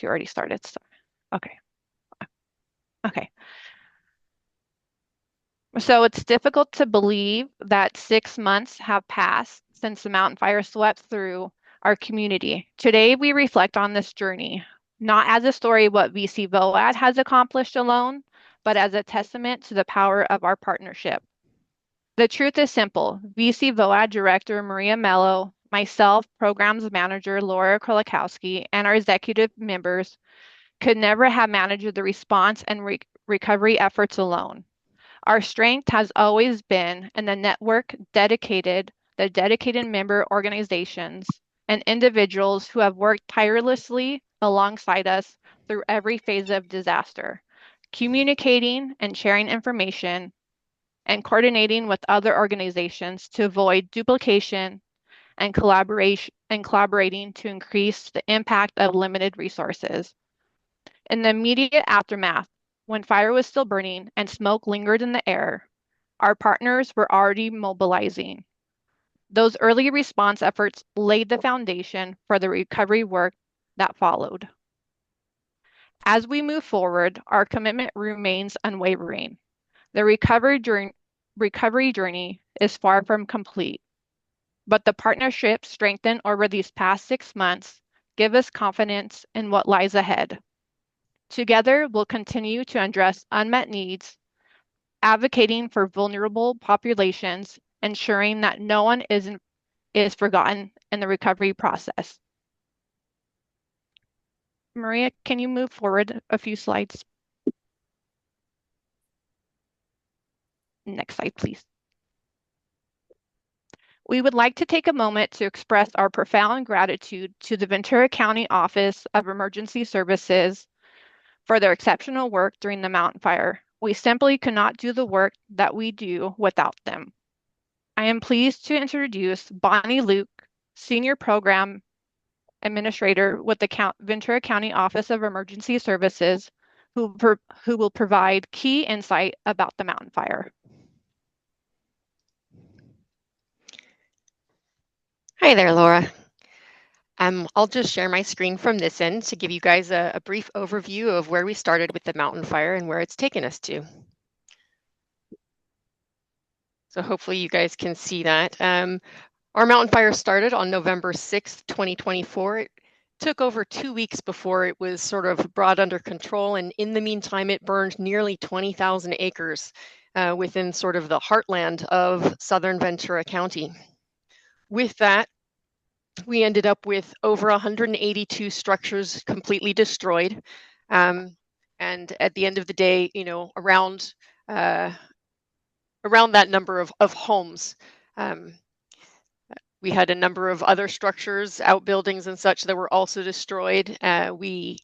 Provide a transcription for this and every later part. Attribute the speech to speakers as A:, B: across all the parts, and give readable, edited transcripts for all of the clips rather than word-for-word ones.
A: You already started. Okay. Okay. So it's difficult to believe that 6 months have passed since the mountain fire swept through our community. Today, we reflect on this journey, not as a story of what VCVOAD has accomplished alone, but as a testament to the power of our partnership. The truth is simple. VCVOAD Director Maria Mello, myself, Programs Manager Laura Krolikowski, and our executive members could never have managed the response and recovery efforts alone. Our strength has always been in the dedicated member organizations and individuals who have worked tirelessly alongside us through every phase of disaster, communicating and sharing information and coordinating with other organizations to avoid duplication and collaborating to increase the impact of limited resources. In the immediate aftermath, when fire was still burning and smoke lingered in the air, our partners were already mobilizing. Those early response efforts laid the foundation for the recovery work that followed. As we move forward, our commitment remains unwavering. The recovery journey is far from complete, but the partnership strengthened over these past 6 months give us confidence in what lies ahead. Together, we'll continue to address unmet needs, advocating for vulnerable populations, ensuring that no one is forgotten in the recovery process. Maria, can you move forward a few slides? Next slide, please. We would like to take a moment to express our profound gratitude to the Ventura County Office of Emergency Services for their exceptional work during the mountain fire. We simply could not do the work that we do without them. I am pleased to introduce Bonnie Luke, Senior Program Administrator with the Ventura County Office of Emergency Services, who will provide key insight about the mountain fire.
B: Hi there, Laura. I'll just share my screen from this end to give you guys a brief overview of where we started with the mountain fire and where it's taken us to. So hopefully you guys can see that. Our mountain fire started on November 6th, 2024. It took over 2 weeks before it was sort of brought under control. And in the meantime, it burned nearly 20,000 acres within sort of the heartland of southern Ventura County. With that, we ended up with over 182 structures completely destroyed. And at the end of the day, you know, around that number of homes. We had a number of other structures, outbuildings and such that were also destroyed. We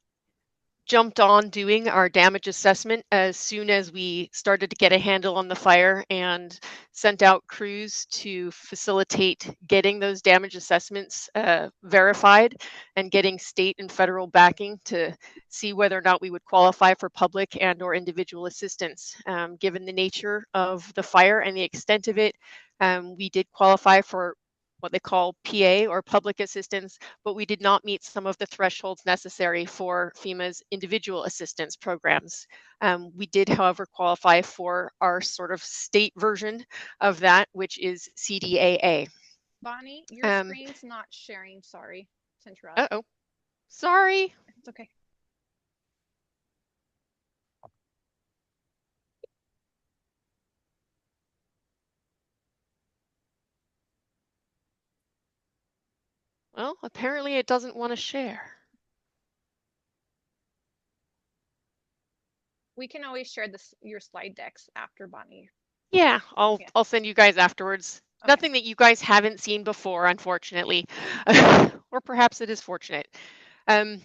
B: jumped on doing our damage assessment as soon as we started to get a handle on the fire and sent out crews to facilitate getting those damage assessments verified and getting state and federal backing to see whether or not we would qualify for public and or individual assistance. Given the nature of the fire and the extent of it, we did qualify for what they call PA or public assistance, but we did not meet some of the thresholds necessary for FEMA's individual assistance programs. We did, however, qualify for our sort of state version of that, which is CDAA.
A: Bonnie, your screen's not sharing. Sorry to interrupt.
B: Uh-oh. Sorry.
A: It's okay.
B: Well, apparently it doesn't want to share.
A: We can always share your slide decks after Bonnie.
B: Yeah, I'll send you guys afterwards. Okay. Nothing that you guys haven't seen before, unfortunately, or perhaps it is fortunate. To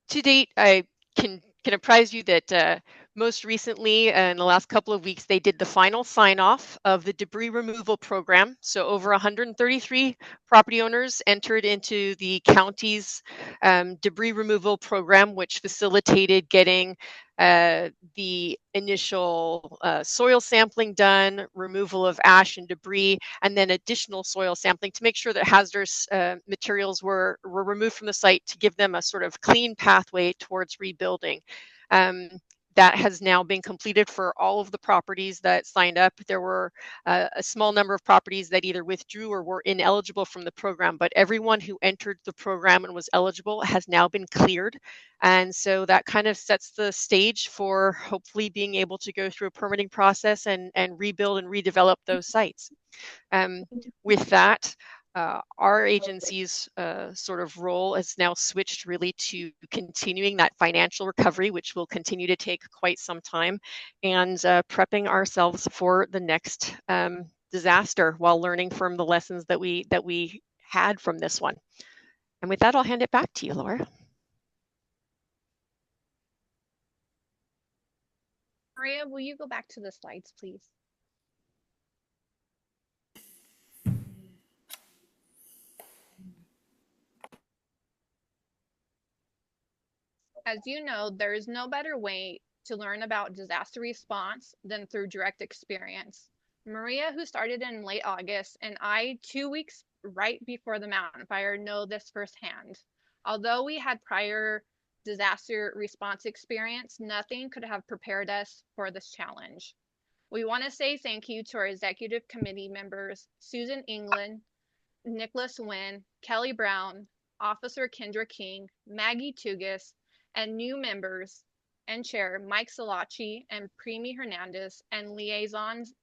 B: date, I can apprise you that Most recently, in the last couple of weeks, they did the final sign off of the debris removal program. So over 133 property owners entered into the county's debris removal program, which facilitated getting the initial soil sampling done, removal of ash and debris, and then additional soil sampling to make sure that hazardous materials were removed from the site to give them a sort of clean pathway towards rebuilding. That has now been completed for all of the properties that signed up. There were a small number of properties that either withdrew or were ineligible from the program, but everyone who entered the program and was eligible has now been cleared. And so that kind of sets the stage for hopefully being able to go through a permitting process and rebuild and redevelop those sites. With that, our agency's sort of role has now switched really to continuing that financial recovery, which will continue to take quite some time, and prepping ourselves for the next disaster while learning from the lessons that we had from this one. And with that, I'll hand it back to you, Laura.
A: Maria, will you go back to the slides, please? As you know, there is no better way to learn about disaster response than through direct experience. Maria, who started in late August, and I, 2 weeks right before the mountain fire, know this firsthand. Although we had prior disaster response experience, nothing could have prepared us for this challenge. We want to say thank you to our executive committee members, Susan England, Nicholas Wynn, Kelly Brown, Officer Kendra King, Maggie Tugas, and new members and chair Mike Salachi and Primi Hernandez, and liaisons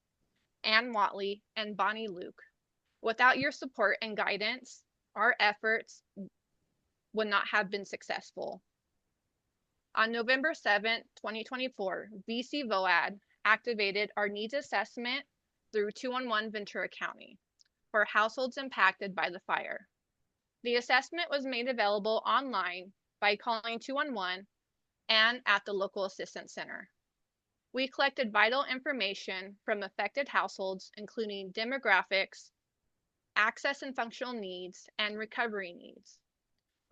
A: Ann Watley and Bonnie Luke. Without your support and guidance, our efforts would not have been successful. On November 7th, 2024, VCVOAD activated our needs assessment through 211 Ventura County for households impacted by the fire. The assessment was made available online by calling 211 and at the local assistance center. We collected vital information from affected households, including demographics, access and functional needs, and recovery needs.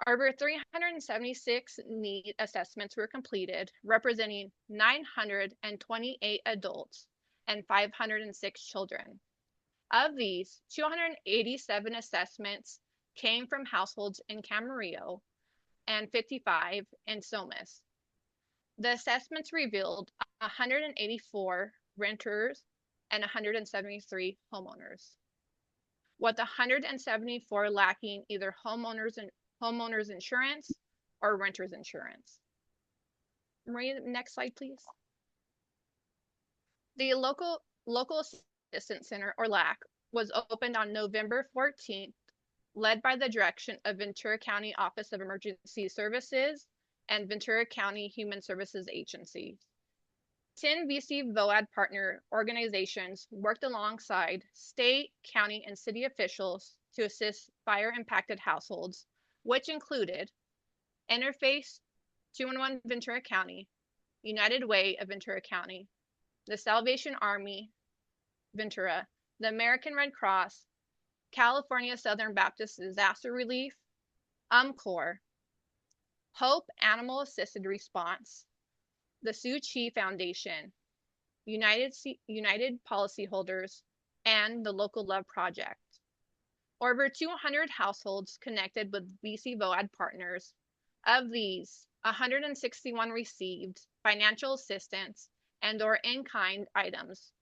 A: Over 376 need assessments were completed, representing 928 adults and 506 children. Of these, 287 assessments came from households in Camarillo and 55 in Somas. The assessments revealed 184 renters and 173 homeowners, with 174 lacking either homeowners insurance or renters insurance. Maria, next slide, please. The local assistance center, or LAC, was opened on November 14th, led by the direction of Ventura County Office of Emergency Services and Ventura County Human Services Agency. 10 VCVOAD partner organizations worked alongside state, county, and city officials to assist fire-impacted households, which included Interface 211 Ventura County, United Way of Ventura County, the Salvation Army Ventura, the American Red Cross, California Southern Baptist Disaster Relief, UMCOR, Hope Animal Assisted Response, the Sue Chi Foundation, United Policyholders, and the Local Love Project. Over 200 households connected with VCVOAD partners. Of these, 161 received financial assistance and/or in-kind items,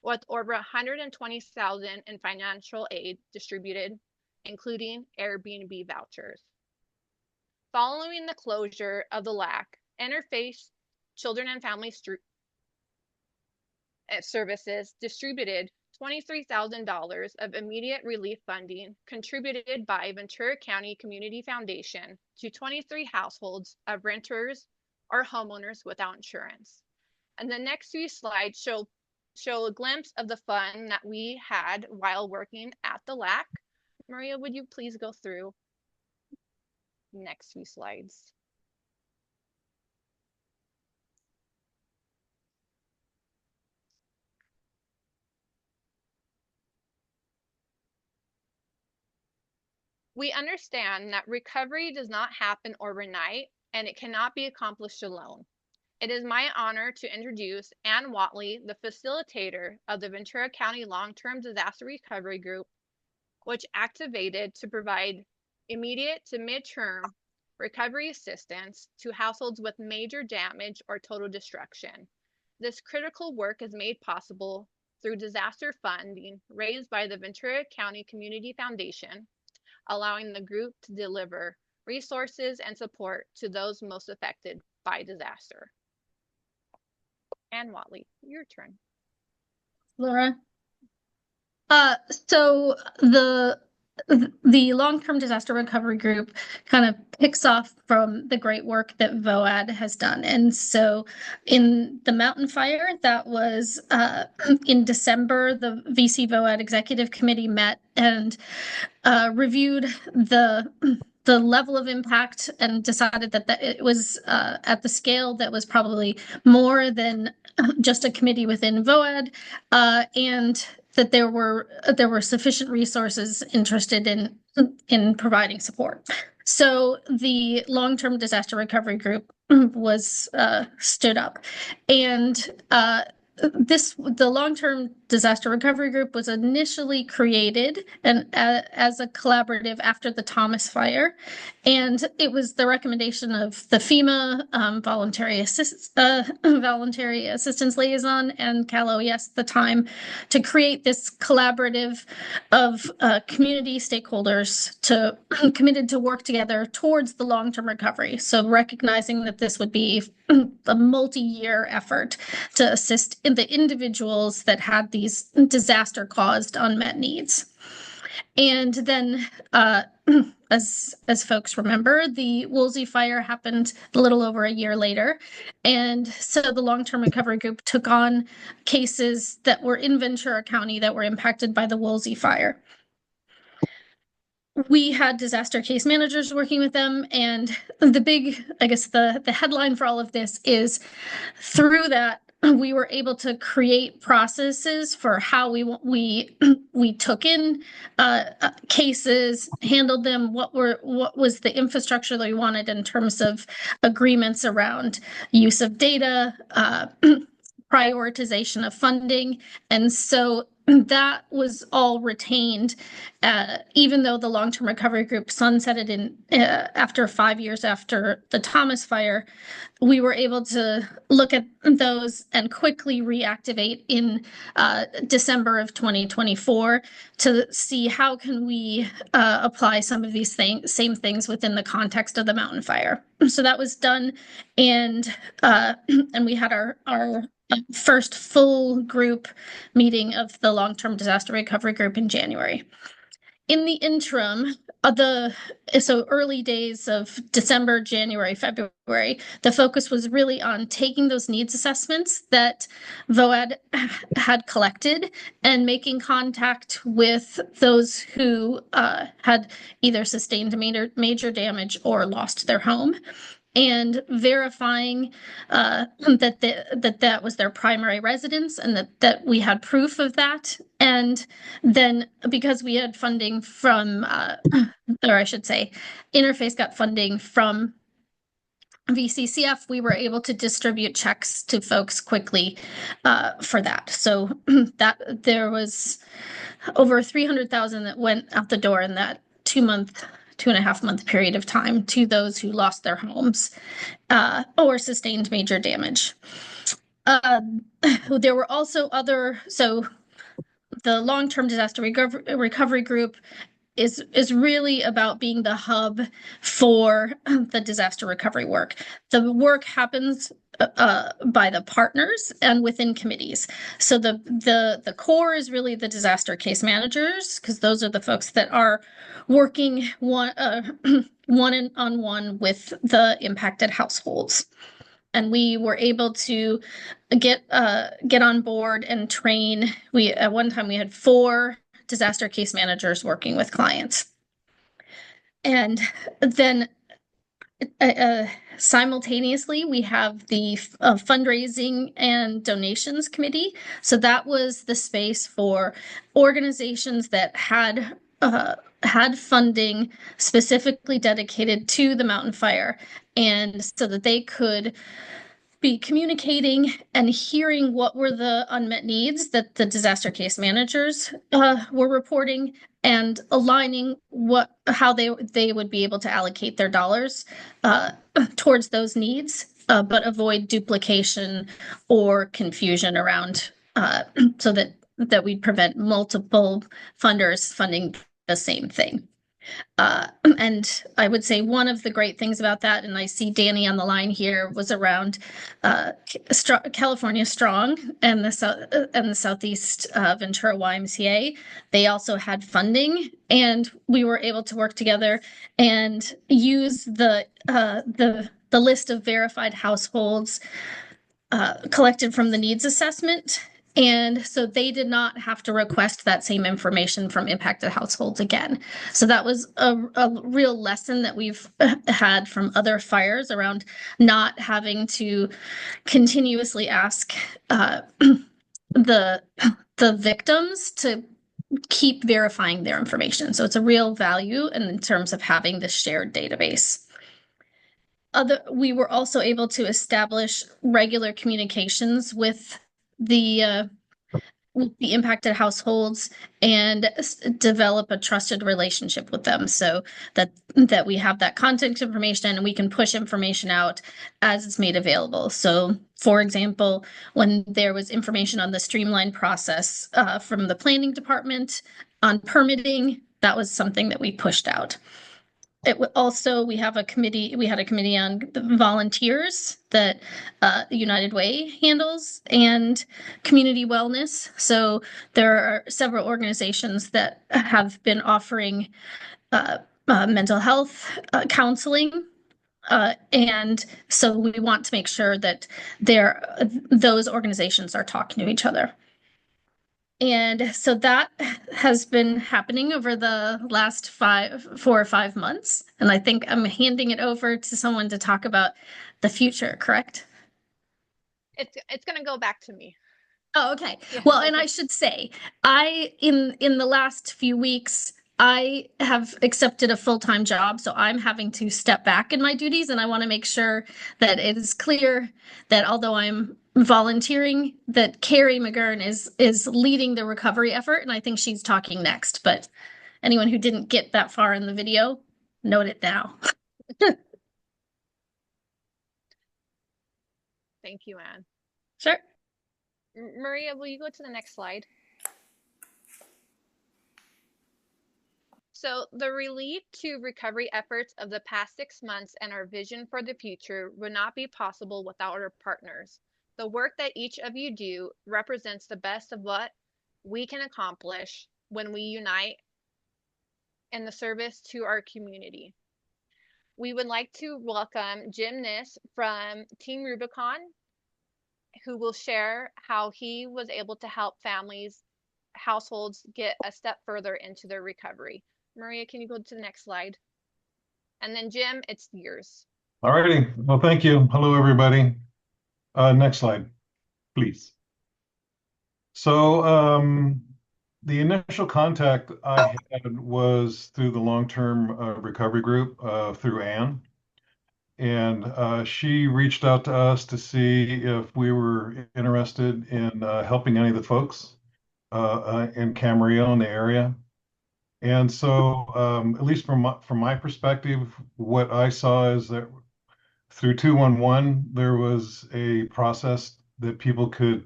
A: with over 120,000 in financial aid distributed, including Airbnb vouchers. Following the closure of the LAC, Interface Children and Family Services distributed $23,000 of immediate relief funding contributed by Ventura County Community Foundation to 23 households of renters or homeowners without insurance. And the next few slides show a glimpse of the fun that we had while working at the LAC. Maria, would you please go through the next few slides? We understand that recovery does not happen overnight and it cannot be accomplished alone. It is my honor to introduce Ann Watley, the facilitator of the Ventura County Long-Term Disaster Recovery Group, which activated to provide immediate to mid-term recovery assistance to households with major damage or total destruction. This critical work is made possible through disaster funding raised by the Ventura County Community Foundation, allowing the group to deliver resources and support to those most affected by disaster. Ann Watley, your turn.
C: Laura. So the long-term disaster recovery group kind of picks off from the great work that VOAD has done. And so in the mountain fire, that was in December, the VCVOAD executive committee met and reviewed the level of impact and decided that it was at the scale that was probably more than just a committee within VOAD, and that there were sufficient resources interested in providing support. So the long-term disaster recovery group was stood up, and the long-term disaster recovery group was initially created and as a collaborative after the Thomas fire, and it was the recommendation of the FEMA voluntary assistance liaison and Cal OES at the time to create this collaborative of community stakeholders to committed to work together towards the long-term recovery. So recognizing that this would be a multi-year effort to assist in the individuals that had these disaster-caused unmet needs. And then, as folks remember, the Woolsey fire happened a little over a year later. And so the long-term recovery group took on cases that were in Ventura County that were impacted by the Woolsey fire. We had disaster case managers working with them, and the headline for all of this is through that we were able to create processes for how we took in cases, handled them, what was the infrastructure that we wanted in terms of agreements around use of data, prioritization of funding, and so that was all retained, even though the long-term recovery group sunsetted in after 5 years after the Thomas fire. We were able to look at those and quickly reactivate in December of 2024 to see how can we apply some of these same things within the context of the mountain fire. So that was done, and we had our first full group meeting of the long-term disaster recovery group in January. In the interim, so early days of December, January, February, the focus was really on taking those needs assessments that VOAD had collected and making contact with those who had either sustained major damage or lost their home, and verifying that was their primary residence and that we had proof of that. And then because we had funding from, or I should say, Interface got funding from VCCF, we were able to distribute checks to folks quickly for that. So that there was over 300,000 that went out the door in that 2.5 month period of time to those who lost their homes or sustained major damage. There were also so the long-term disaster recovery group is really about being the hub for the disaster recovery work. The work happens by the partners and within committees. So the core is really the disaster case managers, because those are the folks that are working one-on-one with the impacted households. And we were able to get on board and train. At one time we had 4 disaster case managers working with clients. And then simultaneously, we have the fundraising and donations committee. So that was the space for organizations that had had funding specifically dedicated to the mountain fire, and so that they could be communicating and hearing what were the unmet needs that the disaster case managers were reporting, and aligning how they would be able to allocate their dollars uh, towards those needs, but avoid duplication or confusion around, so that we prevent multiple funders funding the same thing. And I would say one of the great things about that, and I see Danny on the line here, was around California Strong and the Southeast Ventura YMCA. They also had funding, and we were able to work together and use the list of verified households collected from the needs assessment. And so they did not have to request that same information from impacted households again. So that was a real lesson that we've had from other fires around not having to continuously ask the victims to keep verifying their information. So it's a real value in terms of having this shared database. We were also able to establish regular communications with the impacted households and develop a trusted relationship with them, so that we have that contact information and we can push information out as it's made available. So, for example, when there was information on the streamlined process from the planning department on permitting, that was something that we pushed out. We had a committee on volunteers that United Way handles, and community wellness. So there are several organizations that have been offering mental health counseling. And so we want to make sure that those organizations are talking to each other. And so that has been happening over the last 4 or 5 months. And I think I'm handing it over to someone to talk about the future, correct?
A: It's going to go back to me.
C: Oh, okay.
A: Yeah.
C: Well, and I should say, in the last few weeks, I have accepted a full-time job, so I'm having to step back in my duties, and I want to make sure that it is clear that although I'm volunteering, that Carrie McGurn is leading the recovery effort, and I think she's talking next. But anyone who didn't get that far in the video, note it now.
A: Thank you, Anne.
C: Sure.
A: Maria, will you go to the next slide? So the relief to recovery efforts of the past 6 months and our vision for the future would not be possible without our partners. The work that each of you do represents the best of what we can accomplish when we unite in the service to our community. We would like to welcome Jim Niss from Team Rubicon, who will share how he was able to help households get a step further into their recovery. Maria, can you go to the next slide? And then Jim, it's yours.
D: All righty. Well, thank you. Hello, everybody. Next slide, please. So the initial contact I had was through the long-term recovery group through Anne. And she reached out to us to see if we were interested in helping any of the folks in Camarillo in the area. And so, at least from my perspective, what I saw is that through 211, there was a process that people could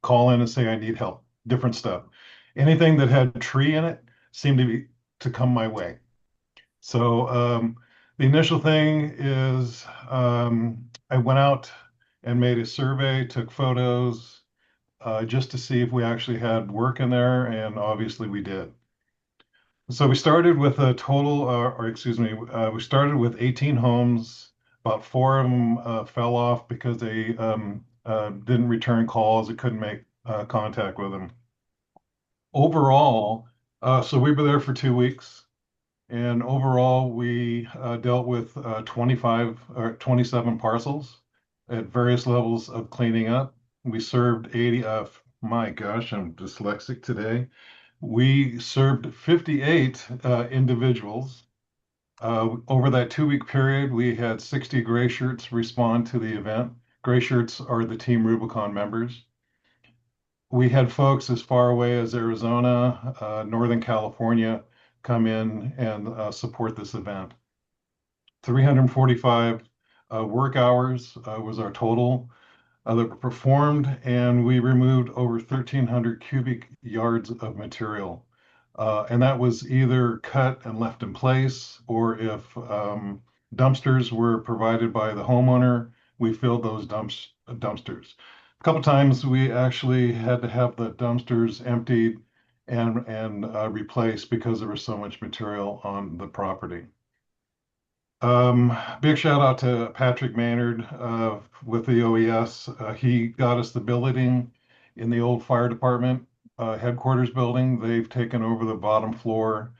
D: call in and say, I need help, different stuff. Anything that had tree in it seemed to come my way. So the initial thing is I went out and made a survey, took photos just to see if we actually had work in there, and obviously we did. So we started with a total, we started with 18 homes. About 4 of them fell off because they didn't return calls. They couldn't make contact with them. Overall, so we were there for 2 weeks, and overall we dealt with 25 or 27 parcels at various levels of cleaning up. We served 80. My gosh, I'm dyslexic today. We served 58 individuals. Over that 2-week period, we had 60 gray shirts respond to the event. Gray shirts are the Team Rubicon members. We had folks as far away as Arizona, Northern California come in and support this event. 345 work hours was our total that were performed, and we removed over 1,300 cubic yards of material. And that was either cut and left in place, or if dumpsters were provided by the homeowner, we filled those dumpsters. A couple times we actually had to have the dumpsters emptied and replaced because there was so much material on the property. Big shout out to Patrick Maynard with the OES. He got us the billeting in the old fire department headquarters building. They've taken over the bottom floor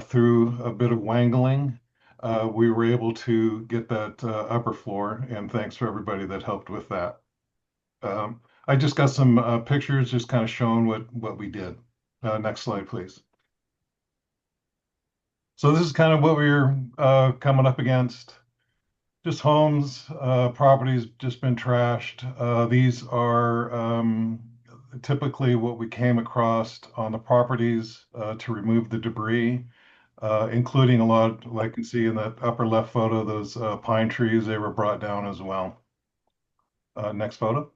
D: through a bit of wangling. We were able to get that upper floor, and thanks for everybody that helped with that. I just got some pictures just kind of showing what we did. Next slide, please. So this is kind of what we're coming up against. Just homes, properties just been trashed. These are typically what we came across on the properties to remove the debris, including a lot, like you can see in that upper left photo, those pine trees, they were brought down as well. Next photo.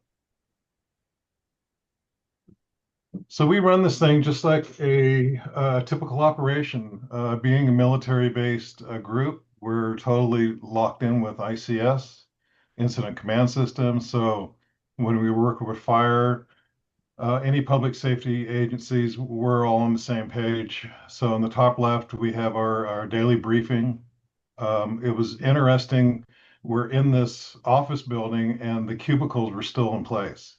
D: So we run this thing just like a typical operation. Being a military-based group, we're totally locked in with ICS, Incident Command System. So when we work with fire, any public safety agencies, we're all on the same page. So on the top left, we have our daily briefing. It was interesting. We're in this office building and the cubicles were still in place.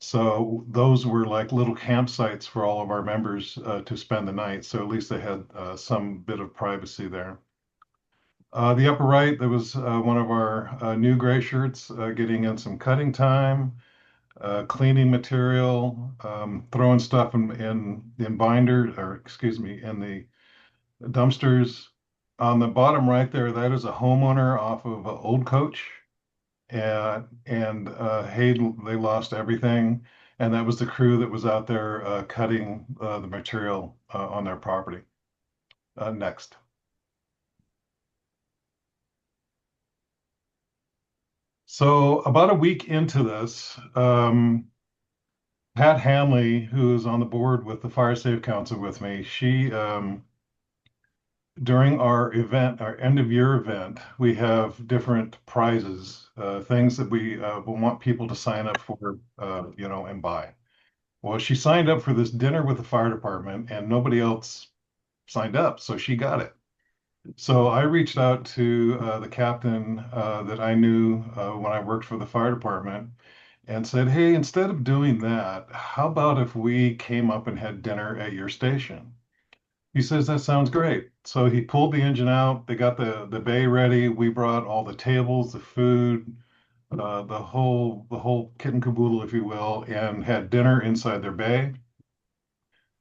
D: So those were like little campsites for all of our members to spend the night. So at least they had some bit of privacy there. The upper right, there was one of our new gray shirts getting in some cutting time, cleaning material, throwing stuff in binders, or excuse me, in the dumpsters. On the bottom right there, that is a homeowner off of Old Coach, and they lost everything, and that was the crew that was out there cutting the material on their property. Next. So about a week into this, Pat Hanley, who is on the board with the Fire Safe Council with me, she during our event, our end of year event, we have different prizes, things that we want people to sign up for, and buy. Well, she signed up for this dinner with the fire department and nobody else signed up, so she got it. So I reached out to the captain that I knew when I worked for the fire department and said, hey, instead of doing that, how about if we came up and had dinner at your station? He says, that sounds great. So he pulled the engine out. They got the bay ready. We brought all the tables, the food, the whole kit and caboodle, if you will, and had dinner inside their bay.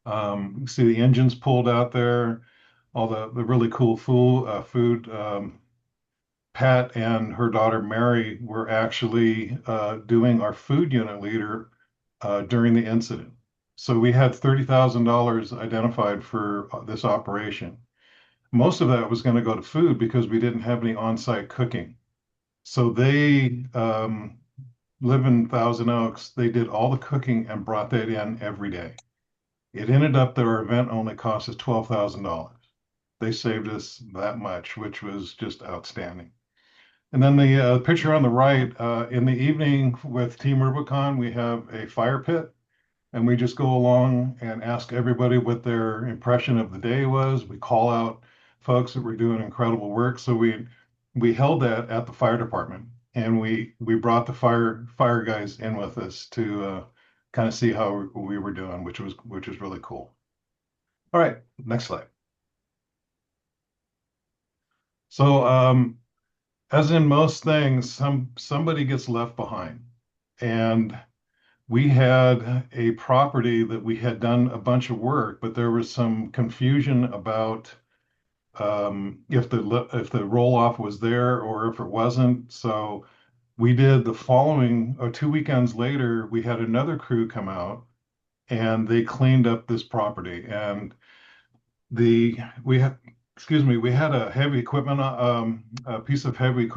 D: You see the engines pulled out there, all the really cool food. Pat and her daughter Mary were actually doing our food unit leader during the incident. So we had $30,000 identified for this operation. Most of that was going to go to food because we didn't have any on-site cooking. So they live in Thousand Oaks. They did all the cooking and brought that in every day. It ended up that our event only cost us $12,000. They saved us that much, which was just outstanding. And then the picture on the right, in the evening with Team Rubicon, we have a fire pit, and we just go along and ask everybody what their impression of the day was. We call out folks that were doing incredible work. So we held that at the fire department, and we brought the fire guys in with us to kind of see how we were doing, which was really cool. All right, next slide. So as in most things, somebody gets left behind, and we had a property that we had done a bunch of work, but there was some confusion about if the roll off was there or if it wasn't. So we did the following, 2 weekends later, we had another crew come out and they cleaned up this property. And the we had, excuse me, we had a heavy equipment, a piece of heavy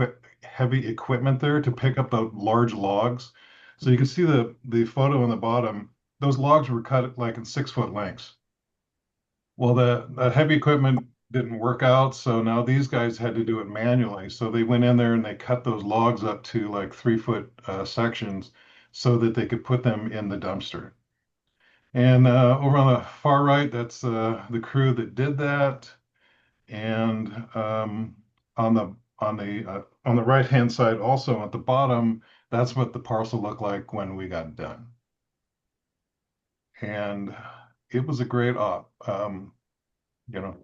D: equipment there to pick up the large logs. So you can see the photo on the bottom. Those logs were cut like in 6 foot lengths. Well, the heavy equipment didn't work out, so now these guys had to do it manually. So they went in there and they cut those logs up to like 3 foot sections so that they could put them in the dumpster. And over on the far right, that's the crew that did that. And on the right hand side, also at the bottom, that's what the parcel looked like when we got done. And it was a great op. You know,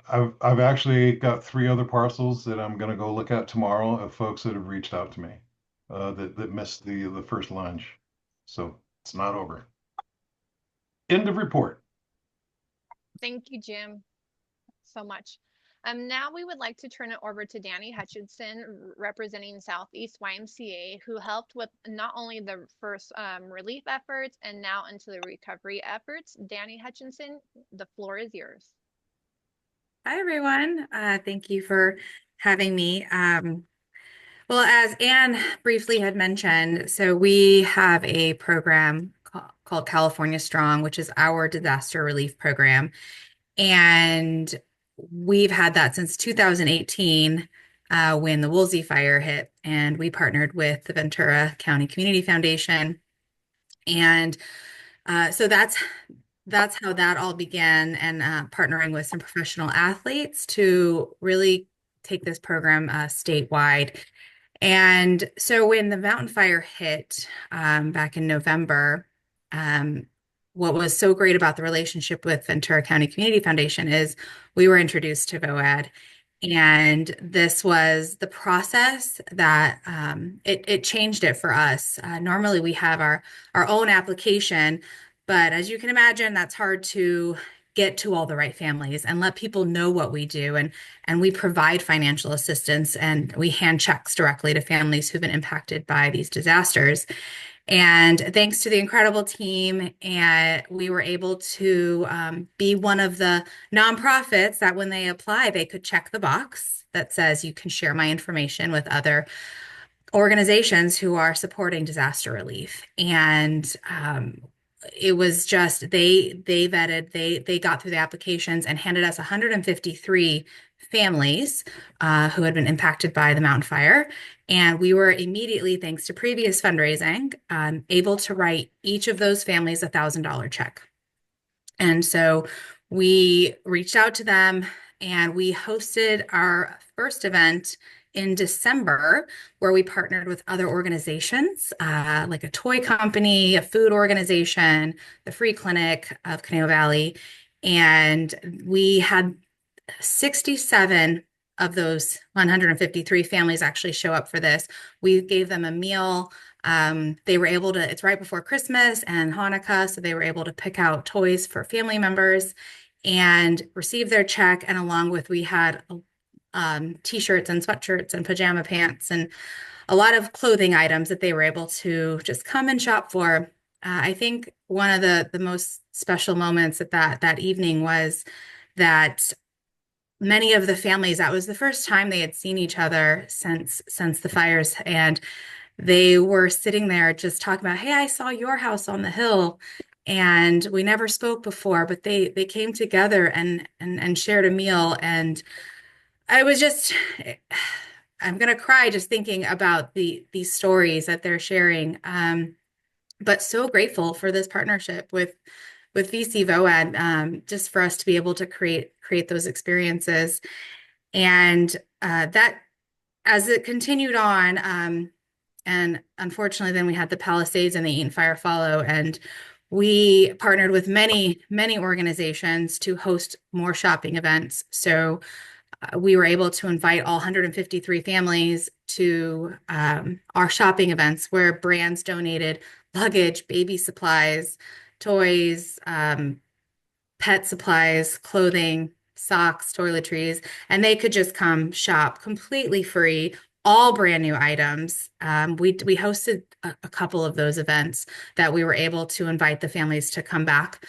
D: I've actually got 3 other parcels that I'm going to go look at tomorrow of folks that have reached out to me that missed the first lunch. So it's not over. End of report.
A: Thank you, Jim, so much. Now we would like to turn it over to Danny Hutchinson, representing Southeast YMCA, who helped with not only the first relief efforts and now into the recovery efforts. Danny Hutchinson, the floor is yours.
E: Hi, everyone. Thank you for having me. Well, as Anne briefly had mentioned, so we have a program called California Strong, which is our disaster relief program. And we've had that since 2018 when the Woolsey fire hit. And we partnered with the Ventura County Community Foundation. And so that's how that all began, and partnering with some professional athletes to really take this program statewide. And so when the mountain fire hit back in November, what was so great about the relationship with Ventura County Community Foundation is we were introduced to VOAD. And this was the process that it changed it for us. Normally we have our own application, but as you can imagine, that's hard to get to all the right families and let people know what we do. And we provide financial assistance and we hand checks directly to families who've been impacted by these disasters. And thanks to the incredible team, and we were able to be one of the nonprofits that when they apply, they could check the box that says you can share my information with other organizations who are supporting disaster relief. And it was just they vetted, they got through the applications and handed us 153 families who had been impacted by the mountain fire. And we were immediately, thanks to previous fundraising, able to write each of those families a $1,000 check. And so we reached out to them and we hosted our first event in December, where we partnered with other organizations, like a toy company, a food organization, the Free Clinic of Conejo Valley. And we had 67 of those 153 families actually show up for this. We gave them a meal. They were able to, it's right before Christmas and Hanukkah, so they were able to pick out toys for family members and receive their check. And along with, we had t-shirts and sweatshirts and pajama pants and a lot of clothing items that they were able to just come and shop for. I think one of the most special moments at that evening was that many of the families, that was the first time they had seen each other since the fires, and they were sitting there just talking about, hey, I saw your house on the hill and we never spoke before, but they came together and shared a meal. And I was just, I'm going to cry just thinking about these stories that they're sharing. But so grateful for this partnership with VCVOAD, just for us to be able to create those experiences. And that, as it continued on, and unfortunately, then we had the Palisades and the Eaton Fire follow, and we partnered with many organizations to host more shopping events. So we were able to invite all 153 families to our shopping events where brands donated luggage, baby supplies, toys, pet supplies, clothing, socks, toiletries, and they could just come shop completely free, all brand new items. We hosted a couple of those events that we were able to invite the families to come back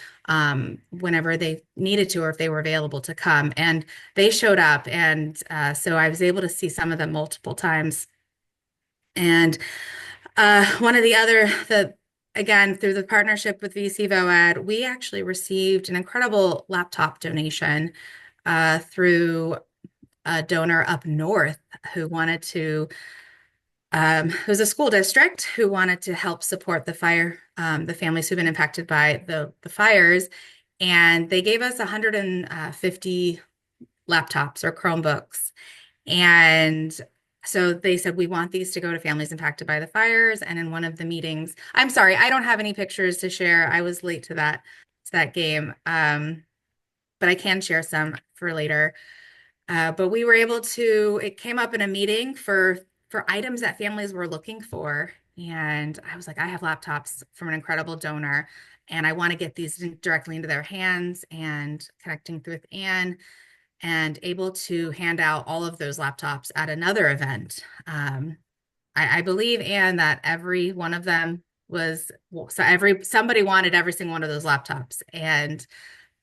E: whenever they needed to or if they were available to come. And they showed up. And so I was able to see some of them multiple times. And one of again, through the partnership with VCVOAD, we actually received an incredible laptop donation through a donor up north who wanted to, it was a school district who wanted to help support the families who've been impacted by the fires. And they gave us 150 laptops or Chromebooks. And so they said, we want these to go to families impacted by the fires. And in one of the meetings, I'm sorry, I don't have any pictures to share. I was late to that game. But I can share some for later. But we were able to, it came up in a meeting for items that families were looking for. And I was like, I have laptops from an incredible donor, and I want to get these directly into their hands, and connecting with Anne and able to hand out all of those laptops at another event. I believe, Anne, that every one of them was, somebody wanted every single one of those laptops, and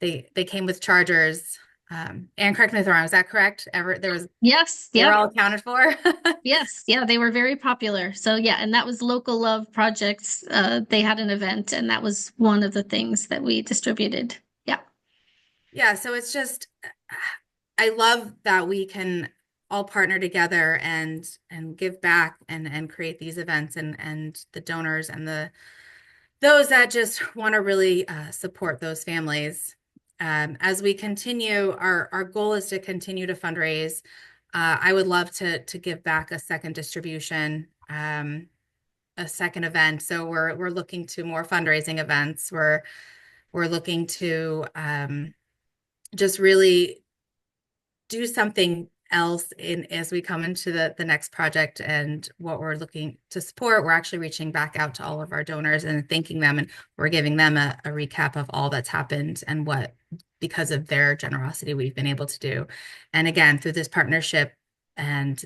E: they came with chargers. Anne, correct me if I'm wrong, is that correct?
C: Yes,
E: They were
C: yeah.
E: all accounted for?
C: Yes, yeah, they were very popular. So yeah, and that was Local Love Projects. They had an event, and that was one of the things that we distributed. Yeah.
E: Yeah, so it's just, I love that we can all partner together and give back and create these events, and the donors and those that just want to really support those families. As we continue, our goal is to continue to fundraise. I would love to give back a second distribution, a second event. So we're looking to more fundraising events. We're looking to just really do something else as we come into the next project and what we're looking to support. We're actually reaching back out to all of our donors and thanking them, and we're giving them a recap of all that's happened and what, because of their generosity, we've been able to do. And again, through this partnership and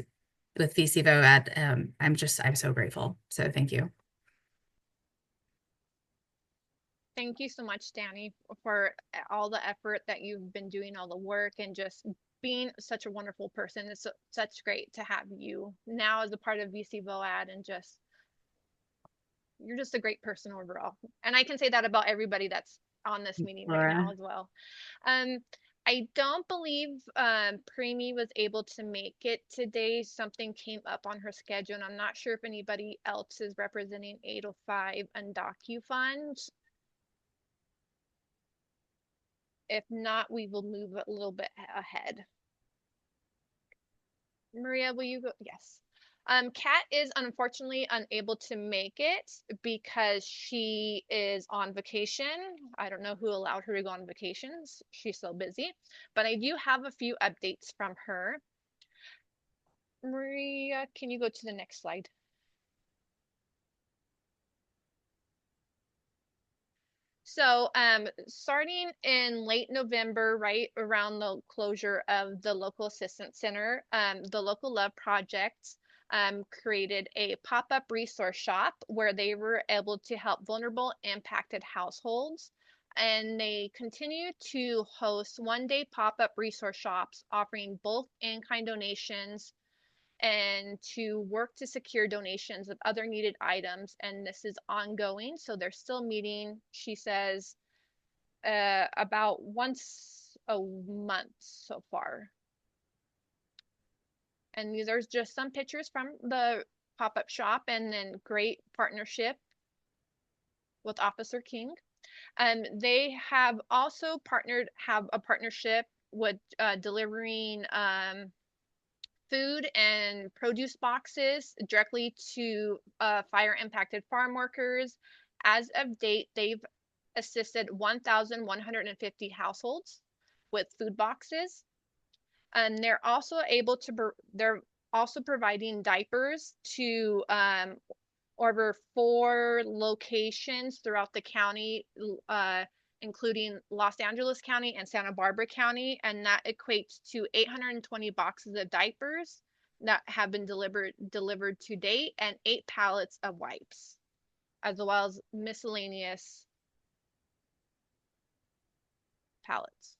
E: with VCVOAD, I'm so grateful. So thank you.
A: Thank you so much, Danny, for all the effort that you've been doing, all the work, and just being such a wonderful person. It's such great to have you now as a part of VCVOAD, and just you're just a great person overall. And I can say that about everybody that's on this meeting right now as well. I don't believe Primi was able to make it today. Something came up on her schedule, and I'm not sure if anybody else is representing 805 and DocuFund. If not, we will move a little bit ahead. Maria, will you go? Yes. Kat is unfortunately unable to make it because she is on vacation. I don't know who allowed her to go on vacations. She's so busy. But I do have a few updates from her. Maria, can you go to the next slide? So, starting in late November, right around the closure of the local assistance center, the Local Love Project created a pop-up resource shop where they were able to help vulnerable impacted households. And they continue to host one-day pop-up resource shops offering bulk in-kind donations and to work to secure donations of other needed items. And this is ongoing, so they're still meeting, she says, about once a month so far. And there's just some pictures from the pop-up shop, and then great partnership with Officer King. They have also have a partnership with delivering food and produce boxes directly to fire impacted farm workers. As of date, they've assisted 1,150 households with food boxes. And they're also also providing diapers to over 4 locations throughout the county, including Los Angeles County and Santa Barbara County, and that equates to 820 boxes of diapers that have been delivered to date, and 8 pallets of wipes, as well as miscellaneous pallets.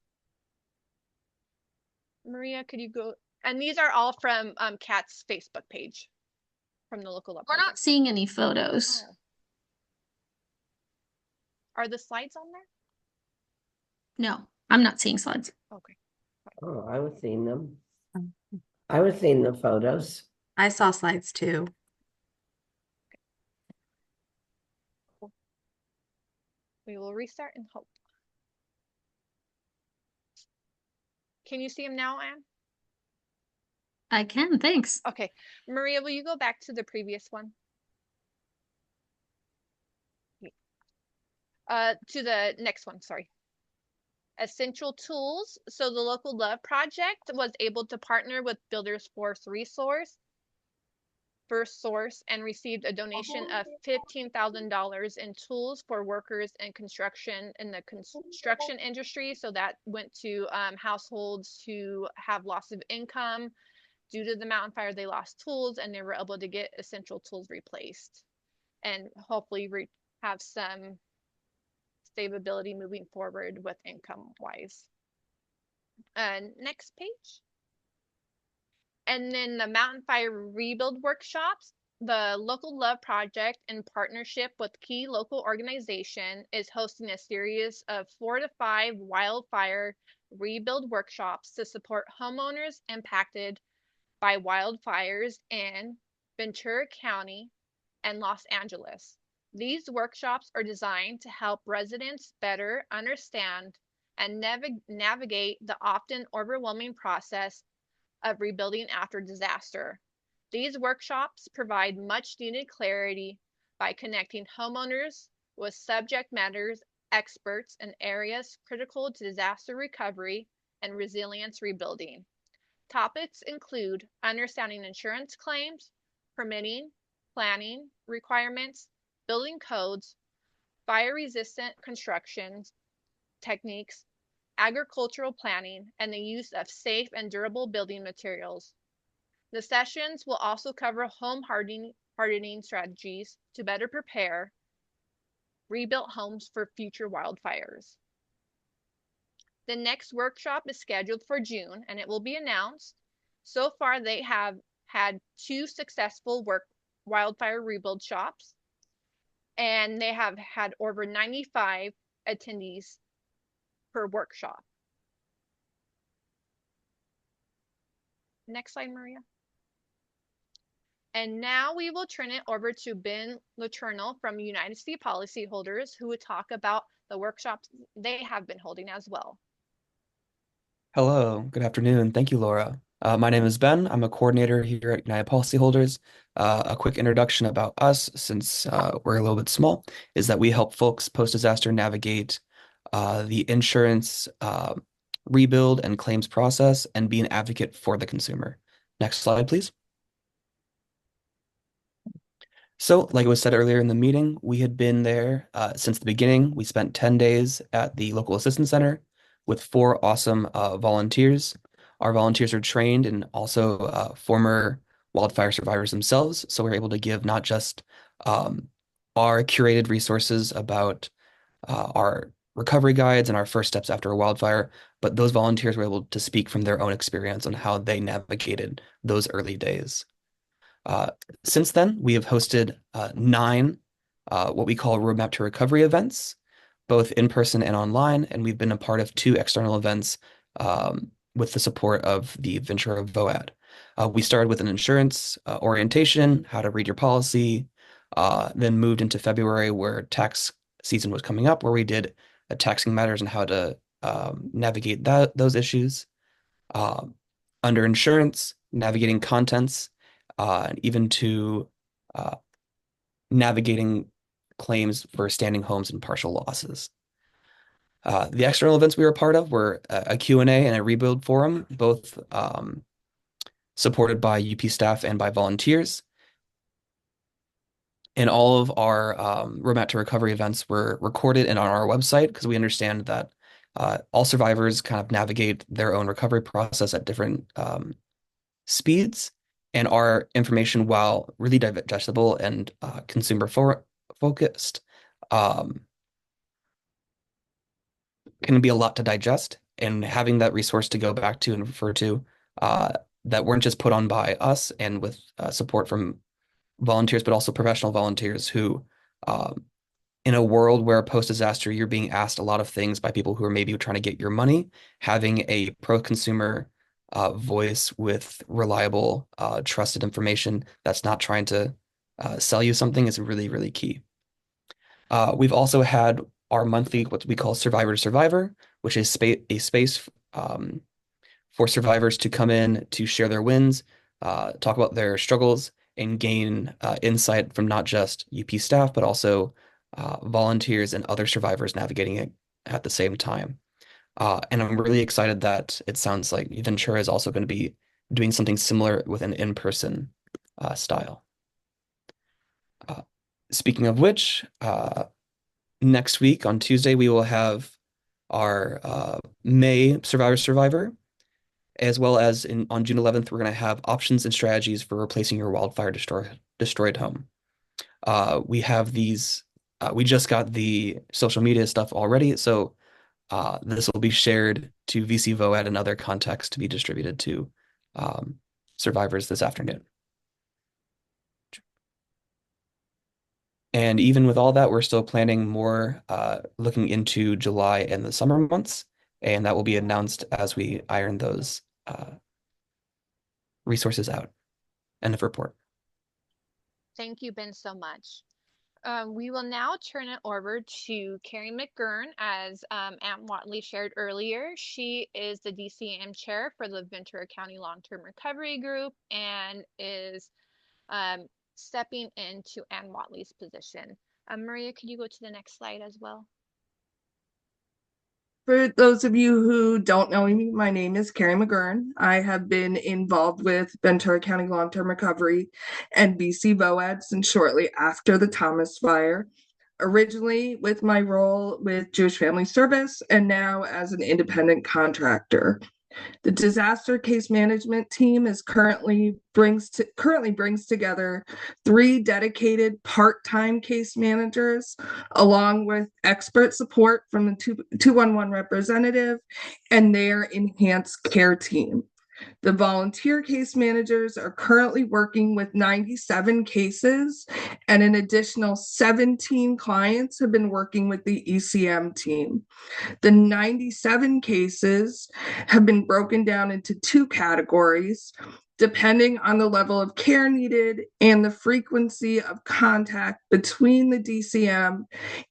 A: Maria, could you go? And these are all from Kat's Facebook page, from the local love
C: We're not
A: project.
C: seeing any photos.
A: Oh. Are the slides on there?
C: No, I'm not seeing slides.
A: Okay.
F: Oh, I was seeing them.
E: Um,
F: I was seeing the photos.
E: I saw slides too.
A: We will restart and hope. Can you see him now, Anne?
C: I can, thanks.
A: Okay. Maria, will you go back to the previous one? To the next one, sorry. Essential tools. So the Local Love Project was able to partner with Builders First Source and received a donation of $15,000 in tools for workers in the construction industry. So that went to households who have loss of income due to the mountain fire. They lost tools and they were able to get essential tools replaced, and hopefully have some stability moving forward with income wise. Next page. And then the mountain fire rebuild workshops. The Local Love Project, in partnership with key local organization, is hosting a series of 4 to 5 wildfire rebuild workshops to support homeowners impacted by wildfires in Ventura County and Los Angeles. These workshops are designed to help residents better understand and navigate the often overwhelming process of rebuilding after disaster. These workshops provide much needed clarity by connecting homeowners with subject matters experts in areas critical to disaster recovery and resilience rebuilding. Topics include understanding insurance claims, permitting, planning requirements, building codes, fire-resistant construction techniques, agricultural planning, and the use of safe and durable building materials. The sessions will also cover home hardening strategies to better prepare rebuilt homes for future wildfires. The next workshop is scheduled for June and it will be announced. So far, they have had 2 successful wildfire rebuild shops, and they have had over 95 attendees per workshop. Next slide, Maria. And now we will turn it over to Ben Letourneau from United States Policyholders, who will talk about the workshops they have been holding as well.
G: Hello, good afternoon. Thank you, Laura. My name is Ben. I'm a coordinator here at United Policyholders. A quick introduction about us, since we're a little bit small, is that we help folks post-disaster navigate the insurance rebuild and claims process and be an advocate for the consumer. Next slide, please. So, like it was said earlier in the meeting, we had been there since the beginning. We spent 10 days at the local assistance center with 4 awesome volunteers. Our volunteers are trained and also former wildfire survivors themselves, so we're able to give not just our curated resources about our recovery guides and our first steps after a wildfire, but those volunteers were able to speak from their own experience on how they navigated those early days. Since then, we have hosted 9 what we call Roadmap to Recovery events, both in person and online, and we've been a part of 2 external events with the support of the Ventura VCVOAD. We started with an insurance orientation, how to read your policy, then moved into February where tax season was coming up, where we did taxing matters and how to navigate those issues. Under insurance, navigating contents, and even to navigating claims for standing homes and partial losses. The external events we were a part of were a Q&A and a rebuild forum, both supported by UP staff and by volunteers. And all of our Roadmap to Recovery events were recorded and on our website because we understand that all survivors kind of navigate their own recovery process at different speeds. And our information, while really digestible and consumer focused, can be a lot to digest. And having that resource to go back to and refer to that weren't just put on by us and with support from volunteers, but also professional volunteers who, in a world where post-disaster, you're being asked a lot of things by people who are maybe trying to get your money, having a pro-consumer voice with reliable, trusted information that's not trying to sell you something is really, really key. We've also had our monthly, what we call Survivor to Survivor, which is a space for survivors to come in to share their wins, talk about their struggles, and gain insight from not just UP staff, but also volunteers and other survivors navigating it at the same time. And I'm really excited that it sounds like Ventura is also going to be doing something similar with an in-person style. Speaking of which, next week on Tuesday, we will have our May Survivor, as well as on June 11th, we're going to have options and strategies for replacing your wildfire destroyed home. We have these, we just got the social media stuff already, so this will be shared to VCVOAD and other contexts to be distributed to survivors this afternoon. And even with all that, we're still planning more looking into July and the summer months, and that will be announced as we iron those resources out. End of report.
A: Thank you, Ben, so much. We will now turn it over to Carrie McGurn, as Aunt Watley shared earlier. She is the DCM chair for the Ventura County Long-Term Recovery Group and is stepping into Ann Watley's position. Maria, could you go to the next slide as well?
H: For those of you who don't know me, my name is Carrie McGurn. I have been involved with Ventura County Long-Term Recovery and VCVOAD since shortly after the Thomas Fire, originally with my role with Jewish Family Service and now as an independent contractor. The disaster case management team currently brings together 3 dedicated part-time case managers, along with expert support from the 211 representative and their enhanced care team. The volunteer case managers are currently working with 97 cases, and an additional 17 clients have been working with the ECM team. The 97 cases have been broken down into 2 categories, depending on the level of care needed and the frequency of contact between the DCM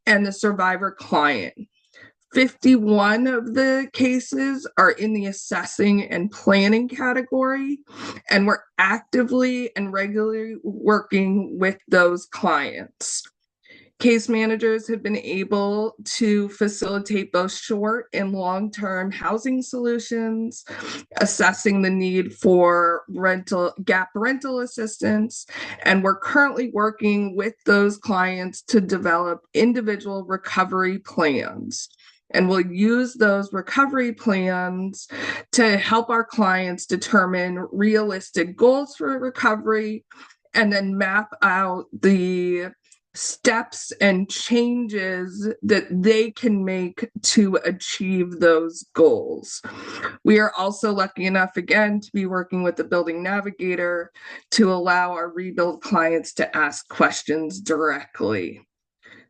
H: and the survivor client. 51 of the cases are in the assessing and planning category, and we're actively and regularly working with those clients. Case managers have been able to facilitate both short and long-term housing solutions, assessing the need for gap rental assistance, and we're currently working with those clients to develop individual recovery plans. And we'll use those recovery plans to help our clients determine realistic goals for recovery and then map out the steps and changes that they can make to achieve those goals. We are also lucky enough, again, to be working with the building navigator to allow our rebuild clients to ask questions directly.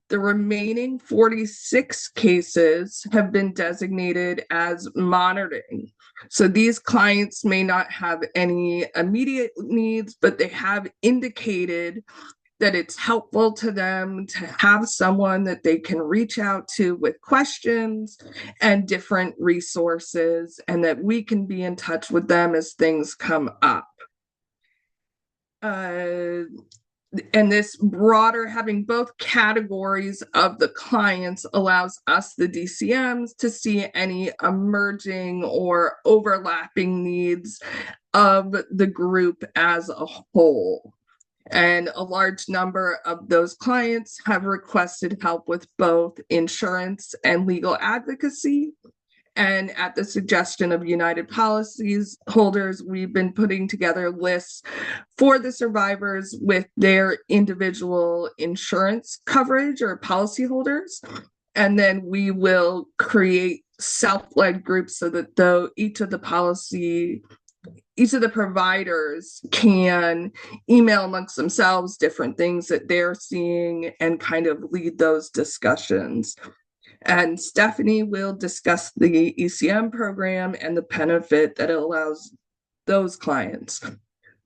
H: The remaining 46 cases have been designated as monitoring. So these clients may not have any immediate needs, but they have indicated that it's helpful to them to have someone that they can reach out to with questions and different resources, and that we can be in touch with them as things come up. and this broader, having both categories of the clients allows us, the DCMs, to see any emerging or overlapping needs of the group as a whole. And a large number of those clients have requested help with both insurance and legal advocacy. And at the suggestion of United Policies holders, we've been putting together lists for the survivors with their individual insurance coverage or policyholders. And then we will create self-led groups so that each of the providers can email amongst themselves different things that they're seeing and kind of lead those discussions. And Stephanie will discuss the ECM program and the benefit that it allows those clients.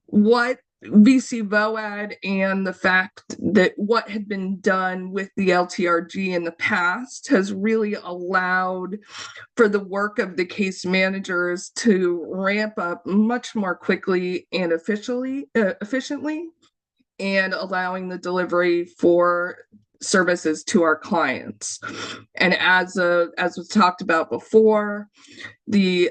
H: What VCVOAD and the fact that what had been done with the LTRG in the past has really allowed for the work of the case managers to ramp up much more quickly and efficiently, and allowing the delivery for services to our clients. And as was talked about before, the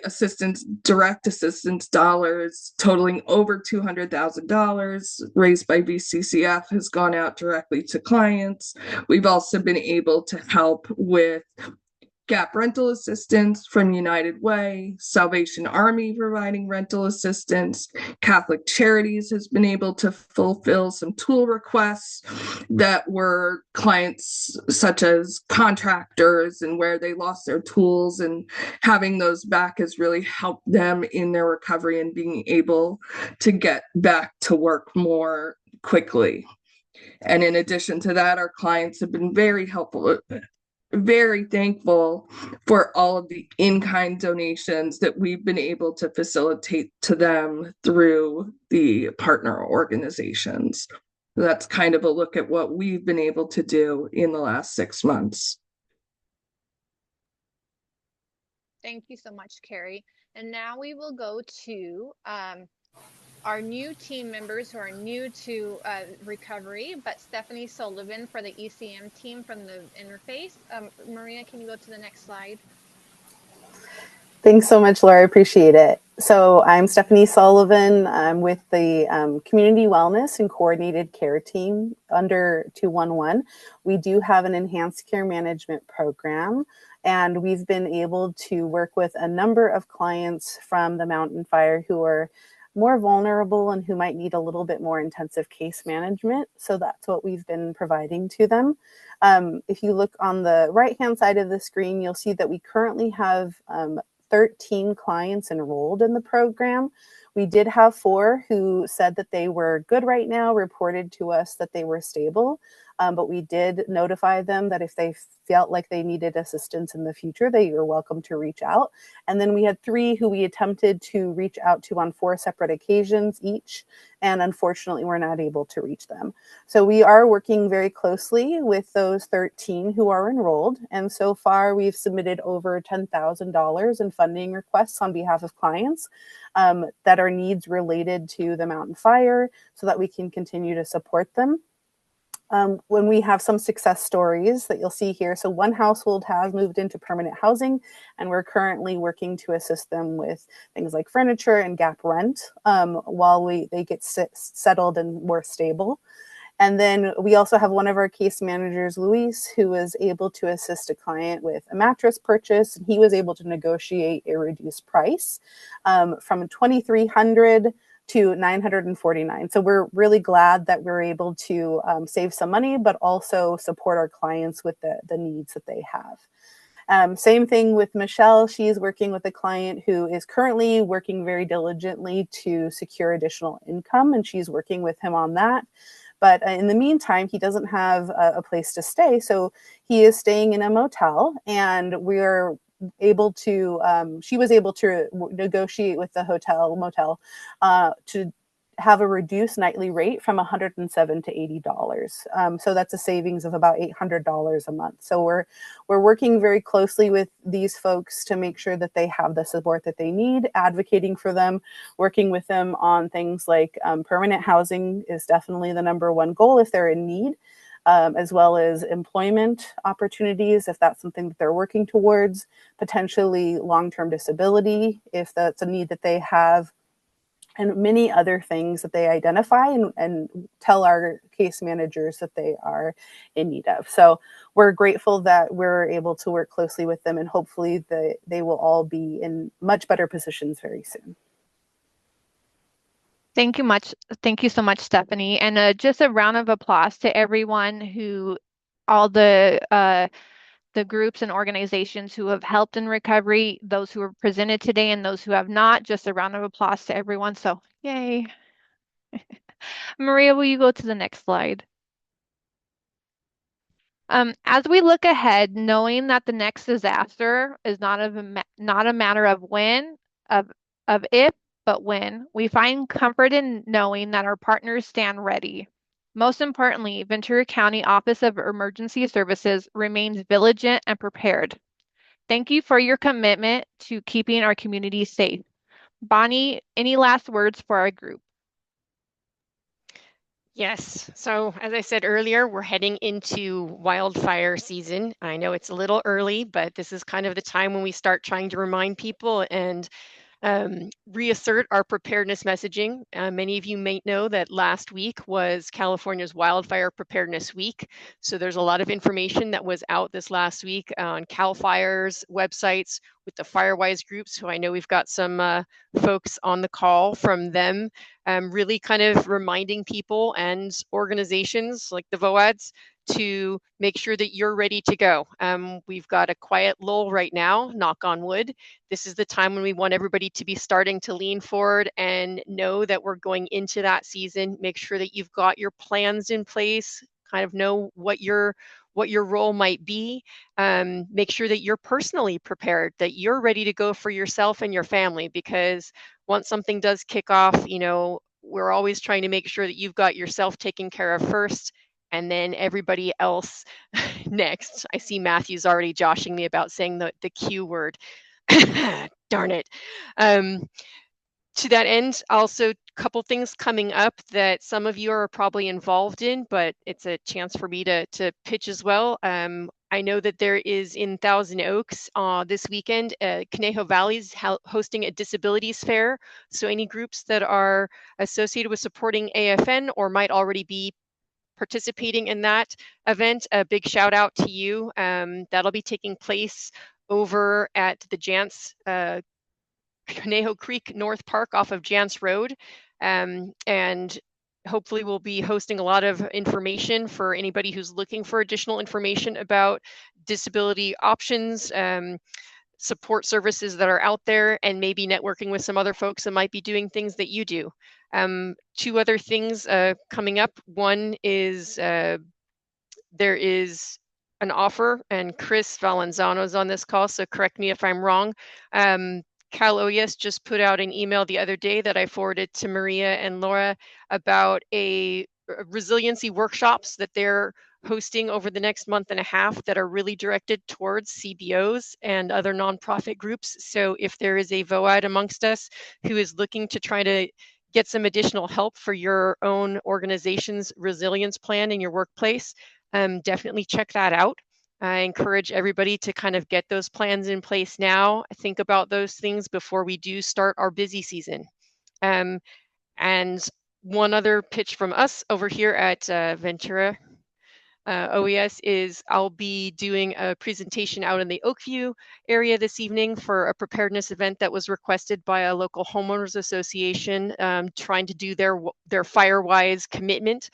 H: direct assistance dollars totaling over $200,000 raised by VCCF has gone out directly to clients. We've also been able to help with gap rental assistance from United Way, Salvation Army providing rental assistance, Catholic Charities has been able to fulfill some tool requests that were clients such as contractors and where they lost their tools, and having those back has really helped them in their recovery and being able to get back to work more quickly. And in addition to that, our clients have been very helpful, very thankful for all of the in-kind donations that we've been able to facilitate to them through the partner organizations. That's kind of a look at what we've been able to do in the last 6 months.
A: Thank you so much, Carrie. And now we will go to our new team members who are new to recovery, but Stephanie Sullivan for the ECM team from the interface. Maria, can you go to the next slide?
I: Thanks so much, Laura. I appreciate it. So I'm Stephanie Sullivan. I'm with the Community Wellness and Coordinated Care team under 211. We do have an enhanced care management program, and we've been able to work with a number of clients from the mountain fire who are more vulnerable and who might need a little bit more intensive case management. So that's what we've been providing to them. If you look on the right-hand side of the screen, you'll see that we currently have 13 clients enrolled in the program. We did have 4 who said that they were good right now, reported to us that they were stable, but we did notify them that if they felt like they needed assistance in the future, they were welcome to reach out. And then we had 3 who we attempted to reach out to on 4 separate occasions each, and unfortunately we're not able to reach them. So we are working very closely with those 13 who are enrolled, and so far we've submitted over $10,000 in funding requests on behalf of clients that are needs related to the mountain fire so that we can continue to support them. When we have some success stories that you'll see here. So one household has moved into permanent housing, and we're currently working to assist them with things like furniture and gap rent while they get settled and more stable. And then we also have one of our case managers, Luis, who was able to assist a client with a mattress purchase, and he was able to negotiate a reduced price from $2,300 to $949. So we're really glad that we're able to save some money, but also support our clients with the needs that they have. Same thing with Michelle. She's working with a client who is currently working very diligently to secure additional income, and she's working with him on that. But in the meantime, he doesn't have a place to stay, so he is staying in a motel, and we're able to, she was able to negotiate with the motel to have a reduced nightly rate from $107 to $80. So that's a savings of about $800 a month. So we're working very closely with these folks to make sure that they have the support that they need, advocating for them, working with them on things like permanent housing is definitely the number one goal if they're in need, as well as employment opportunities if that's something that they're working towards, potentially long-term disability if that's a need that they have, and many other things that they identify and tell our case managers that they are in need of. So we're grateful that we're able to work closely with them, and hopefully they will all be in much better positions very soon.
A: Thank you much. Thank you so much, Stephanie. And just a round of applause to everyone all the groups and organizations who have helped in recovery, those who were presented today and those who have not. Just a round of applause to everyone. So, yay. Maria, will you go to the next slide? As we look ahead, knowing that the next disaster is not a matter of when, of if, but when, we find comfort in knowing that our partners stand ready. Most importantly, Ventura County Office of Emergency Services remains vigilant and prepared. Thank you for your commitment to keeping our community safe. Bonnie, any last words for our group?
B: Yes. So as I said earlier, we're heading into wildfire season. I know it's a little early, but this is kind of the time when we start trying to remind people and reassert our preparedness messaging. Many of you may know that last week was California's Wildfire Preparedness Week. So there's a lot of information that was out this last week on CAL FIRE's websites with the FireWise groups, who I know we've got some folks on the call from them, really kind of reminding people and organizations like the VOADs to make sure that you're ready to go. We've got a quiet lull right now, knock on wood. This is the time when we want everybody to be starting to lean forward and know that we're going into that season. Make sure that you've got your plans in place, kind of know what your role might be. Make sure that you're personally prepared, that you're ready to go for yourself and your family, because once something does kick off, we're always trying to make sure that you've got yourself taken care of first, and then everybody else next. I see Matthew's already joshing me about saying the Q word. Darn it. To that end, also a couple things coming up that some of you are probably involved in, but it's a chance for me to pitch as well. I know that there is in Thousand Oaks this weekend, Conejo Valley's hosting a disabilities fair. So any groups that are associated with supporting AFN or might already be participating in that event, a big shout out to you. That'll be taking place over at the Jance Conejo Creek North Park off of Jance Road. And hopefully we'll be hosting a lot of information for anybody who's looking for additional information about disability options, support services that are out there, and maybe networking with some other folks that might be doing things that you do. Two other things coming up. One is there is an offer, and Chris Valenzano is on this call, so correct me if I'm wrong. Cal OES just put out an email the other day that I forwarded to Maria and Laura about a resiliency workshops that they're hosting over the next month and a half that are really directed towards CBOs and other nonprofit groups. So if there is a VOAD amongst us who is looking to try to get some additional help for your own organization's resilience plan in your workplace, definitely check that out. I encourage everybody to kind of get those plans in place now. Think about those things before we do start our busy season. And one other pitch from us over here at Ventura OES is I'll be doing a presentation out in the Oakview area this evening for a preparedness event that was requested by a local homeowners association trying to do their FireWise commitment.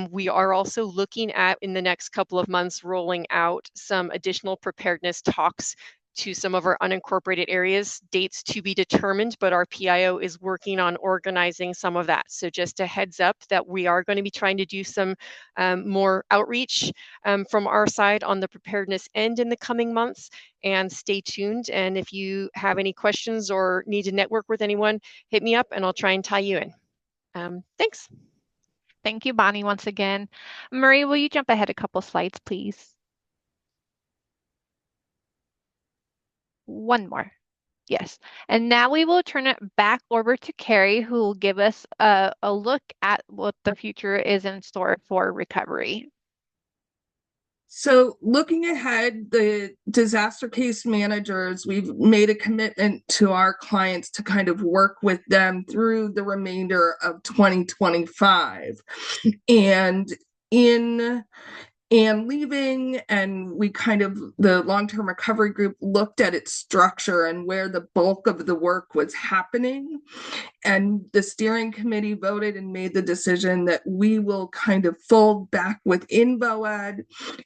B: We are also looking at, in the next couple of months, rolling out some additional preparedness talks to some of our unincorporated areas. Dates to be determined, but our PIO is working on organizing some of that. So just a heads up that we are going to be trying to do some more outreach from our side on the preparedness end in the coming months, and stay tuned. And if you have any questions or need to network with anyone, hit me up and I'll try and tie you in. Thanks.
A: Thank you, Bonnie, once again. Marie, will you jump ahead a couple slides, please? One more. Yes. And now we will turn it back over to Carrie, who will give us a look at what the future is in store for recovery.
H: So looking ahead, the disaster case managers, we've made a commitment to our clients to kind of work with them through the remainder of 2025. And in leaving, and we kind of, the long-term recovery group looked at its structure and where the bulk of the work was happening. And the steering committee voted and made the decision that we will kind of fold back within VOAD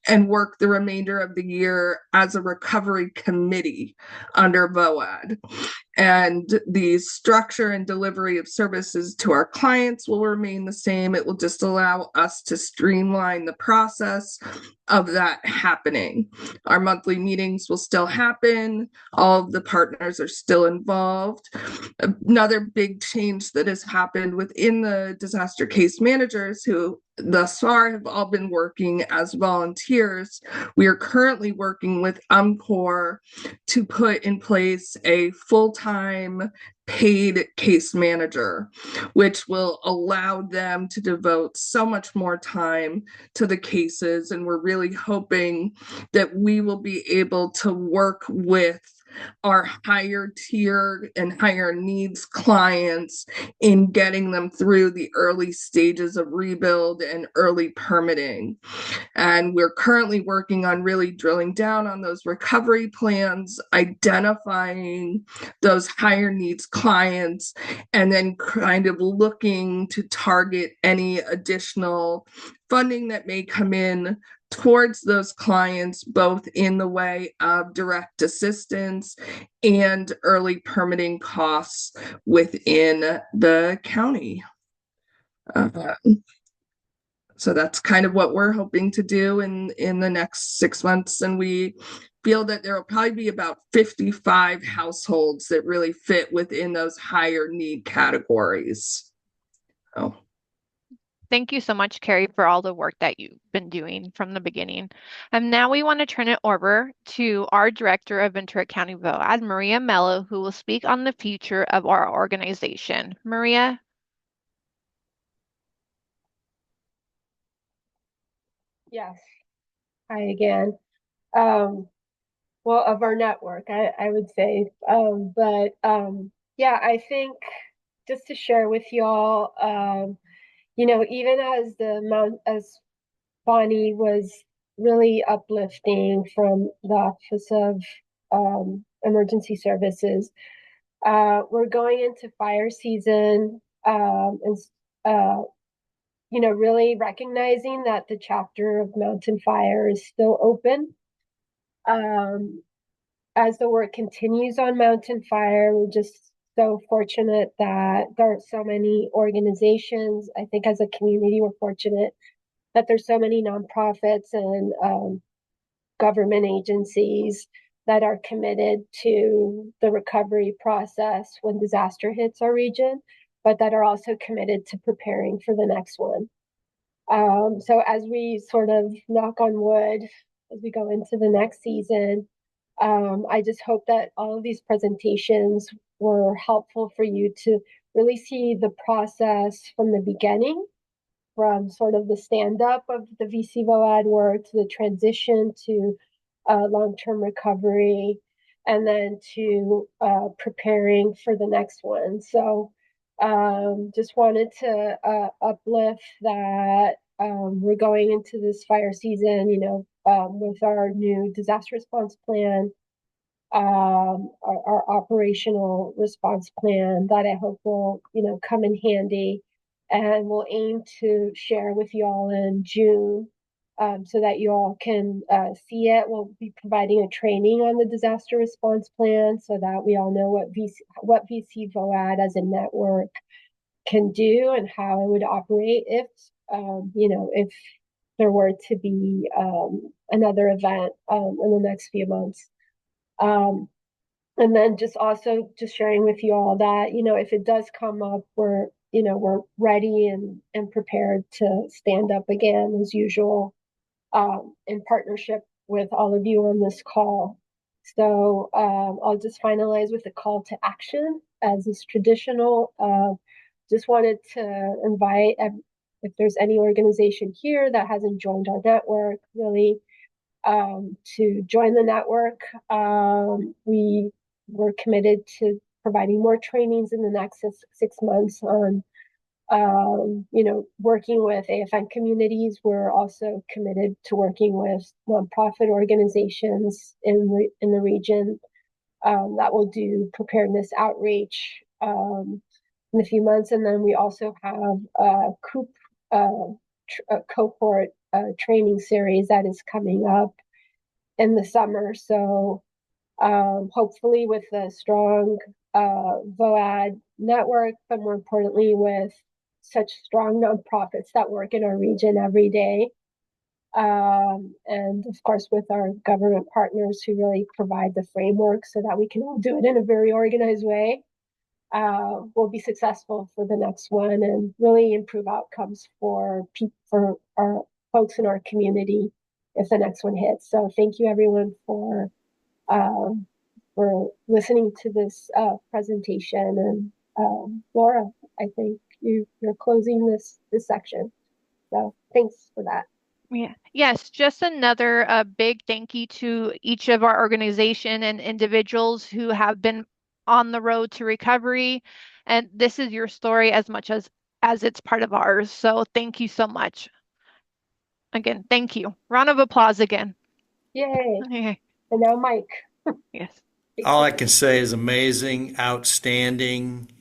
H: and work the remainder of the year as a recovery committee under VOAD. And the structure and delivery of services to our clients will remain the same. It will just allow us to streamline the process of that happening. Our monthly meetings will still happen. All of the partners are still involved. Another big change that has happened within the disaster case managers, who thus far have all been working as volunteers, we are currently working with UMCOR to put in place a full-time paid case manager, which will allow them to devote so much more time to the cases. And we're really hoping that we will be able to work with our higher tier and higher needs clients in getting them through the early stages of rebuild and early permitting. And we're currently working on really drilling down on those recovery plans, identifying those higher needs clients, and then kind of looking to target any additional funding that may come in towards those clients, both in the way of direct assistance and early permitting costs within the county. So that's kind of what we're hoping to do in the next 6 months. And we feel that there will probably be about 55 households that really fit within those higher need categories. Oh.
A: Thank you so much, Carrie, for all the work that you've been doing from the beginning. And now we want to turn it over to our Director of Ventura County VOAD, Maria Mello, who will speak on the future of our organization. Maria?
J: Yes. Hi again. Well, of our network, I would say. Yeah, I think just to share with y'all, even as Bonnie was really uplifting from the Office of Emergency Services, we're going into fire season, really recognizing that the chapter of Mountain Fire is still open. As the work continues on Mountain Fire, we're just so fortunate that there are so many organizations. I think as a community, we're fortunate that there's so many nonprofits and government agencies that are committed to the recovery process when disaster hits our region, but that are also committed to preparing for the next one. So as we sort of knock on wood, as we go into the next season, I just hope that all of these presentations were helpful for you to really see the process from the beginning, from sort of the stand-up of the VCVOAD work to the transition to long-term recovery, and then to preparing for the next one. So just wanted to uplift that we're going into this fire season, with our new disaster response plan, our operational response plan that I hope will, come in handy, and we'll aim to share with you all in June, so that you all can see it. We'll be providing a training on the disaster response plan so that we all know what VCVOAD as a network can do and how it would operate if there were to be another event in the next few months. And then just sharing with you all that, if it does come up, we're we're ready and prepared to stand up again as usual, in partnership with all of you on this call. So I'll just finalize with a call to action as is traditional. Just wanted to invite, if there's any organization here that hasn't joined our network, really to join the network. We were committed to providing more trainings in the next 6 months on working with AFN communities. We're also committed to working with nonprofit organizations in the region that will do preparedness outreach in a few months. And then we also have a cohort training series that is coming up in the summer. So hopefully with a strong VOAD network, but more importantly with such strong nonprofits that work in our region every day. And of course with our government partners who really provide the framework so that we can all do it in a very organized way, we'll be successful for the next one and really improve outcomes for our folks in our community if the next one hits. So thank you everyone for listening to this presentation. And Laura, I think you're closing this section. So thanks for that.
A: Yeah. Yes, just another big thank you to each of our organization and individuals who have been on the road to recovery. And this is your story as much as it's part of ours. So thank you so much. Again, thank you. Round of applause again.
J: Yay.
A: Okay.
J: And now Mike.
A: Yes.
K: All I can say is amazing, outstanding.